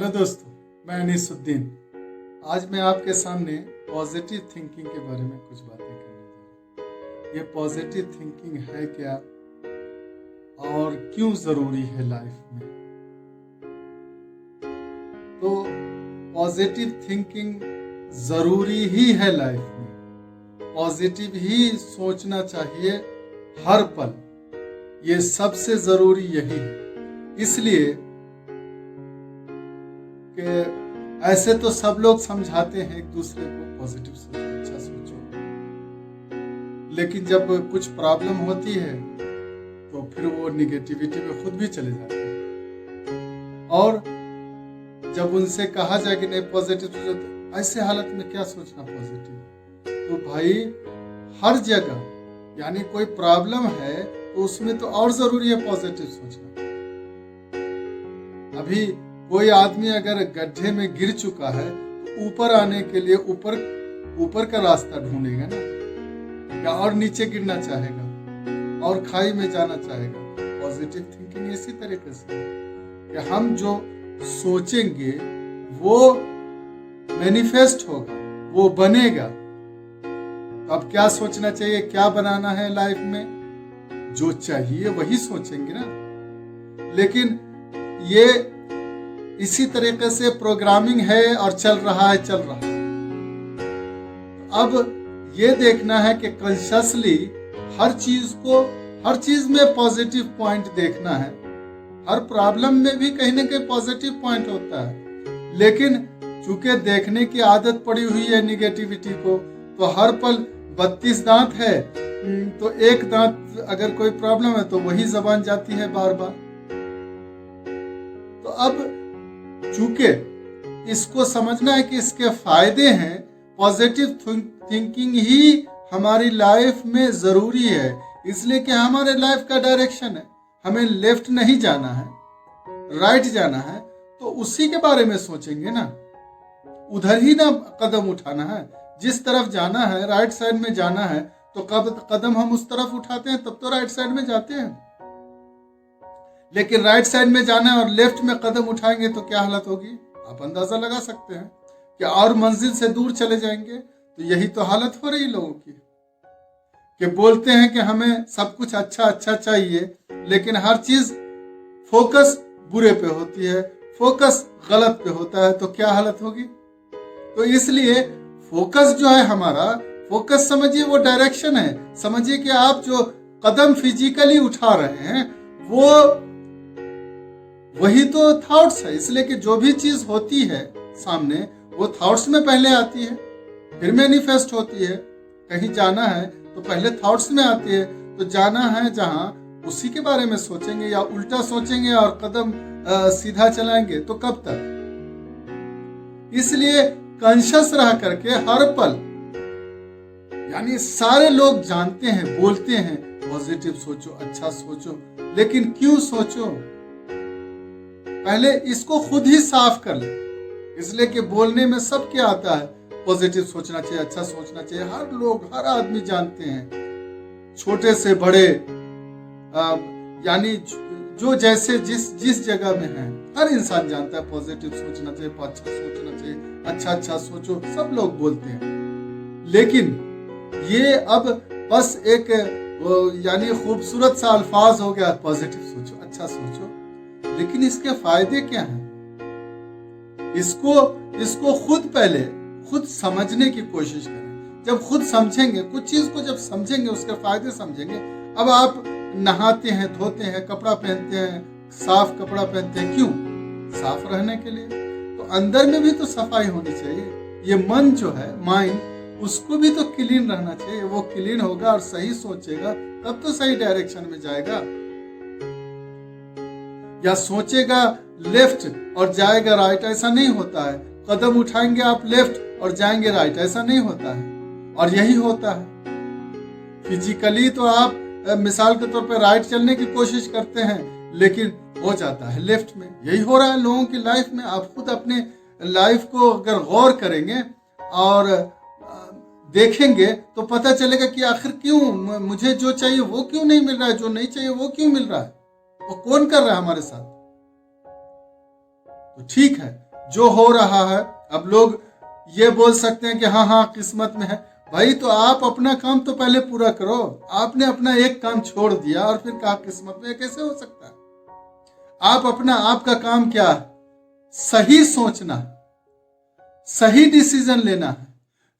Hello दोस्तों, मैं अनीसुद्दीन। आज मैं आपके सामने पॉजिटिव थिंकिंग के बारे में कुछ बातें करने जा रहा हूँ। ये पॉजिटिव थिंकिंग है क्या और क्यों ज़रूरी है लाइफ में। तो पॉजिटिव थिंकिंग ज़रूरी ही है लाइफ में। पॉजिटिव ही सोचना चाहिए हर पल। ये सबसे ज़रूरी यही है। इसलिए कि ऐसे तो सब लोग समझाते हैं एक दूसरे को पॉजिटिव सोचो, अच्छा सोचो, लेकिन जब कुछ प्रॉब्लम होती है तो फिर वो निगेटिविटी में खुद भी चले जाते हैं। और जब उनसे कहा जाए कि नहीं पॉजिटिव सोचो, तो ऐसे हालत में क्या सोचना पॉजिटिव। तो भाई हर जगह यानी कोई प्रॉब्लम है तो उसमें तो और जरूरी है पॉजिटिव सोचना। अभी कोई आदमी अगर गड्ढे में गिर चुका है तो ऊपर आने के लिए ऊपर का रास्ता ढूंढेगा ना, या और नीचे गिरना चाहेगा और खाई में जाना चाहेगा। पॉजिटिव थिंकिंग इसी तरीके से कि हम जो सोचेंगे वो मैनिफेस्ट होगा, वो बनेगा। तो अब क्या सोचना चाहिए, क्या बनाना है लाइफ में, जो चाहिए वही सोचेंगे ना। लेकिन ये इसी तरीके से प्रोग्रामिंग है और चल रहा है। अब ये देखना है कि कॉन्शियसली हर चीज में पॉजिटिव पॉइंट देखना है। हर प्रॉब्लम में भी कहीं ना कहीं पॉजिटिव पॉइंट होता है, लेकिन चूंकि देखने की आदत पड़ी हुई है निगेटिविटी को, तो हर पल 32 दांत है तो एक दांत अगर कोई प्रॉब्लम है तो वही जबान जाती है बार बार। तो अब चूंकि इसको समझना है कि इसके फायदे हैं, पॉजिटिव थिंकिंग ही हमारी लाइफ में जरूरी है। इसलिए कि हमारे लाइफ का डायरेक्शन है, हमें लेफ्ट नहीं जाना है, राइट जाना है, तो उसी के बारे में सोचेंगे ना। उधर ही ना कदम उठाना है, जिस तरफ जाना है, राइट साइड में जाना है, तो कदम हम उस तरफ उठाते हैं तब तो राइट साइड में जाते हैं। लेकिन राइट साइड में जाना है और लेफ्ट में कदम उठाएंगे तो क्या हालत होगी, आप अंदाजा लगा सकते हैं कि और मंजिल से दूर चले जाएंगे। तो यही तो हालत हो रही लोगों की कि बोलते हैं कि हमें सब कुछ अच्छा अच्छा चाहिए, लेकिन हर चीज फोकस बुरे पे होती है, फोकस गलत पे होता है, तो क्या हालत होगी। तो इसलिए फोकस जो है हमारा, फोकस समझिए वो डायरेक्शन है। समझिए कि आप जो कदम फिजिकली उठा रहे हैं वो वही तो थॉट्स है। इसलिए कि जो भी चीज होती है सामने वो थॉट्स में पहले आती है, फिर मैनिफेस्ट होती है। कहीं जाना है तो पहले थॉट्स में आती है। तो जाना है जहां उसी के बारे में सोचेंगे, या उल्टा सोचेंगे और कदम सीधा चलाएंगे तो कब तक। इसलिए कॉन्शियस रह करके हर पल, यानी सारे लोग जानते हैं, बोलते हैं पॉजिटिव सोचो, अच्छा सोचो, लेकिन क्यों सोचो, पहले इसको खुद ही साफ कर ले। इसलिए कि बोलने में सब क्या आता है, पॉजिटिव सोचना चाहिए, अच्छा सोचना चाहिए। हर लोग, हर आदमी जानते हैं, छोटे से बड़े, यानी जो जैसे जिस जगह में है, हर इंसान जानता है पॉजिटिव सोचना चाहिए, अच्छा सोचना चाहिए, अच्छा सोचो, सब लोग बोलते हैं। लेकिन ये अब बस एक यानी खूबसूरत सा अल्फाज हो गया, पॉजिटिव सोचो, अच्छा सोचो, लेकिन इसके फायदे क्या हैं, इसको खुद समझने की कोशिश करें। जब खुद समझेंगे, कुछ चीज को जब समझेंगे, उसके फायदे समझेंगे। अब आप नहाते हैं, धोते हैं, कपड़ा पहनते हैं, साफ कपड़ा पहनते हैं, क्यों, साफ रहने के लिए। तो अंदर में भी तो सफाई होनी चाहिए। ये मन जो है, माइंड, उसको भी तो क्लीन रहना चाहिए। वो क्लीन होगा और सही सोचेगा तब तो सही डायरेक्शन में जाएगा। या सोचेगा लेफ्ट और जाएगा राइट, ऐसा नहीं होता है। कदम उठाएंगे आप लेफ्ट और जाएंगे राइट, ऐसा नहीं होता है। और यही होता है फिजिकली, तो आप मिसाल के तौर पर राइट चलने की कोशिश करते हैं, लेकिन हो जाता है लेफ्ट में। यही हो रहा है लोगों की लाइफ में। आप खुद अपने लाइफ को अगर गौर करेंगे और देखेंगे तो पता चलेगा कि आखिर क्यों मुझे जो चाहिए वो क्यों नहीं मिल रहा है, जो नहीं चाहिए वो क्यों मिल रहा है, वो कौन कर रहा है हमारे साथ। तो ठीक है, जो हो रहा है। अब लोग ये बोल सकते हैं कि हाँ हाँ किस्मत में है। भाई तो आप अपना काम तो पहले पूरा करो। आपने अपना एक काम छोड़ दिया और फिर कहा किस्मत में, कैसे हो सकता है? आपका काम क्या है? सही सोचना, सही डिसीजन लेना है,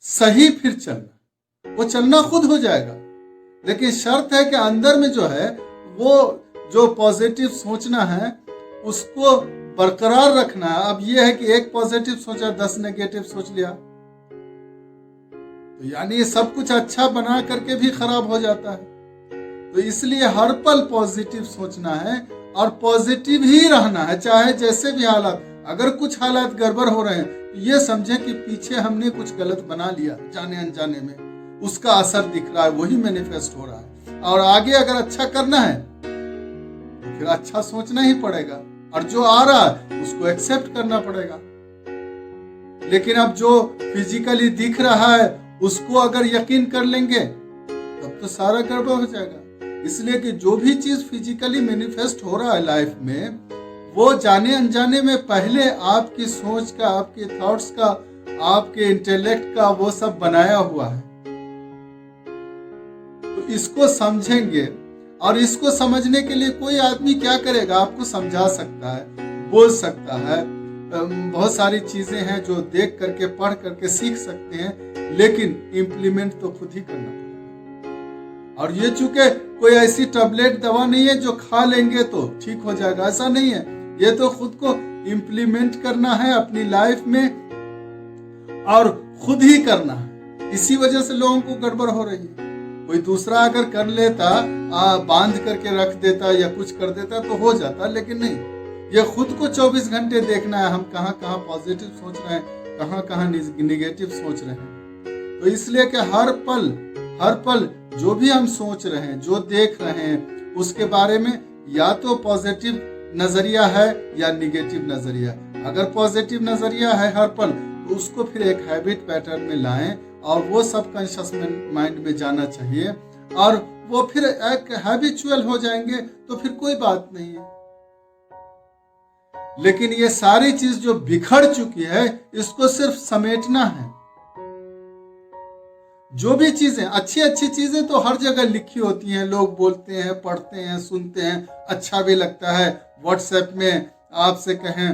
सही फिर चलना। वो चलना खुद हो जाएगा, लेकिन शर्त है कि अंदर में जो है वो जो पॉजिटिव सोचना है उसको बरकरार रखना है। अब ये है कि एक पॉजिटिव सोचा 10 नेगेटिव सोच लिया तो यानी सब कुछ अच्छा बना करके भी खराब हो जाता है। तो इसलिए हर पल पॉजिटिव सोचना है और पॉजिटिव ही रहना है, चाहे जैसे भी हालात। अगर कुछ हालात गड़बड़ हो रहे हैं तो ये समझे कि पीछे हमने कुछ गलत बना लिया जाने अनजाने में, उसका असर दिख रहा है, वही मैनिफेस्ट हो रहा है। और आगे अगर अच्छा करना है तो फिर अच्छा सोचना ही पड़ेगा, और जो आ रहा है उसको एक्सेप्ट करना पड़ेगा। लेकिन अब जो फिजिकली दिख रहा है उसको अगर यकीन कर लेंगे तब तो सारा गड़बड़ हो जाएगा। इसलिए कि जो भी चीज फिजिकली मैनिफेस्ट हो रहा है लाइफ में, वो जाने अनजाने में पहले आपकी सोच का, आपके थॉट्स का, आपके इंटेलेक्ट का वो सब बनाया हुआ है। तो इसको समझेंगे, और इसको समझने के लिए कोई आदमी क्या करेगा? आपको समझा सकता है, बोल सकता है, बहुत सारी चीजें हैं जो देख करके पढ़ करके सीख सकते हैं, लेकिन इम्प्लीमेंट तो खुद ही करना पड़ेगा। और ये चूंकि कोई ऐसी टैबलेट दवा नहीं है जो खा लेंगे तो ठीक हो जाएगा, ऐसा नहीं है। ये तो खुद को इम्प्लीमेंट करना है अपनी लाइफ में और खुद ही करना है। इसी वजह से लोगों को गड़बड़ हो रही है। कोई दूसरा अगर कर लेता, बांध करके रख देता या कुछ कर देता तो हो जाता, लेकिन नहीं, ये खुद को 24 घंटे देखना है हम कहाँ कहाँ पॉजिटिव सोच रहे हैं, कहाँ कहाँ निगेटिव सोच रहे हैं। तो इसलिए कि हर पल जो भी हम सोच रहे हैं, जो देख रहे हैं, उसके बारे में या तो पॉजिटिव नजरिया है या निगेटिव नजरिया। अगर पॉजिटिव नजरिया है हर पल तो उसको फिर एक हैबिट पैटर्न में लाएं और वो सबकॉन्शियस माइंड में जाना चाहिए, और वो फिर एक हैबिचुअल हो जाएंगे तो फिर कोई बात नहीं है। लेकिन ये सारी चीज जो बिखर चुकी है इसको सिर्फ समेटना है। जो भी चीजें अच्छी चीजें तो हर जगह लिखी होती हैं, लोग बोलते हैं, पढ़ते हैं, सुनते हैं, अच्छा भी लगता है। व्हाट्सएप में आपसे कहें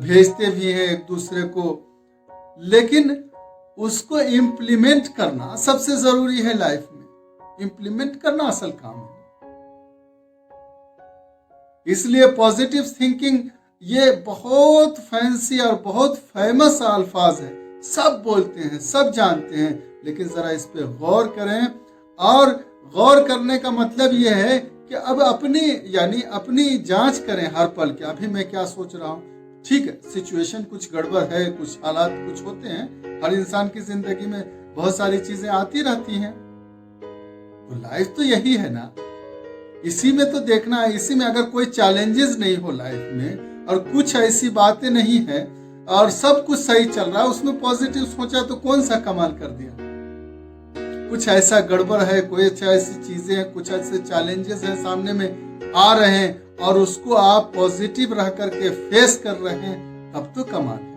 भेजते भी हैं एक दूसरे को, लेकिन उसको इम्प्लीमेंट करना सबसे जरूरी है लाइफ में। इम्प्लीमेंट करना असल काम है। इसलिए पॉजिटिव थिंकिंग ये बहुत फैंसी और बहुत फेमस अल्फाज है, सब बोलते हैं, सब जानते हैं, लेकिन जरा इस पे गौर करें। और गौर करने का मतलब यह है कि अब अपनी जांच करें हर पल कि अभी मैं क्या सोच रहा हूं। ठीक है, सिचुएशन कुछ गड़बड़ है, कुछ हालात कुछ होते हैं, हर इंसान की जिंदगी में बहुत सारी चीजें आती रहती हैं। तो लाइफ तो यही है ना, इसी में तो देखना है। इसी में अगर कोई चैलेंजेस नहीं हो लाइफ में और कुछ ऐसी बातें नहीं है और सब कुछ सही चल रहा है, उसमें पॉजिटिव सोचा तो कौन सा कमाल कर दिया। कुछ ऐसा गड़बड़ है, कोई ऐसी चीजें हैं, कुछ ऐसे चैलेंजेस हैं सामने में आ रहे हैं और उसको आप पॉजिटिव रह करके फेस कर रहे हैं, तब तो कमाल है।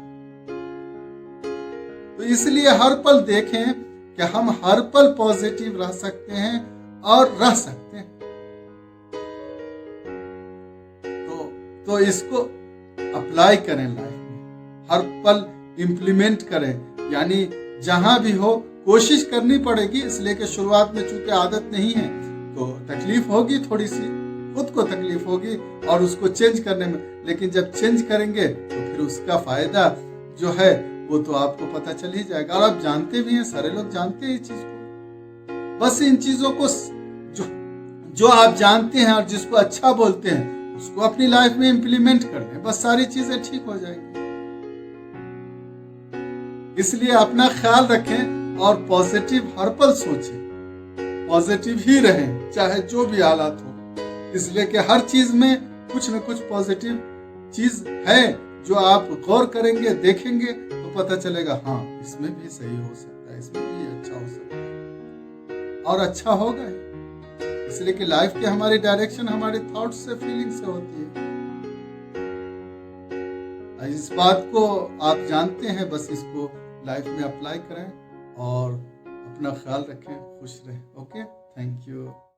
तो इसलिए हर पल देखें कि हम हर पल पॉजिटिव रह सकते हैं और रह सकते हैं। तो इसको अप्लाई करें लाइफ में, हर पल इम्प्लीमेंट करें। यानी जहां भी हो कोशिश करनी पड़ेगी, इसलिए कि शुरुआत में चूंकि आदत नहीं है तो तकलीफ होगी, थोड़ी सी खुद को तकलीफ होगी और उसको चेंज करने में। लेकिन जब चेंज करेंगे तो फिर उसका फायदा जो है वो तो आपको पता चल ही जाएगा। और आप जानते भी हैं, सारे लोग जानते हैं इस चीज को। बस इन चीजों को जो आप जानते हैं और जिसको अच्छा बोलते हैं उसको अपनी लाइफ में इंप्लीमेंट कर लें, बस सारी चीजें ठीक हो जाएंगी। इसलिए अपना ख्याल रखें और पॉजिटिव हर पल सोचें, पॉजिटिव ही रहें चाहे जो भी हालात हो। इसलिए कि हर चीज में कुछ न कुछ पॉजिटिव चीज है जो आप गौर करेंगे, देखेंगे तो पता चलेगा हाँ इसमें भी सही हो सकता है, इसमें भी अच्छा हो सकता है और अच्छा होगा। इसलिए कि लाइफ की हमारी डायरेक्शन हमारे थॉट्स से, फीलिंग से होती है। इस बात को आप जानते हैं, बस इसको लाइफ में अप्लाई करें और अपना ख्याल रखें, खुश रहें। Okay, thank you.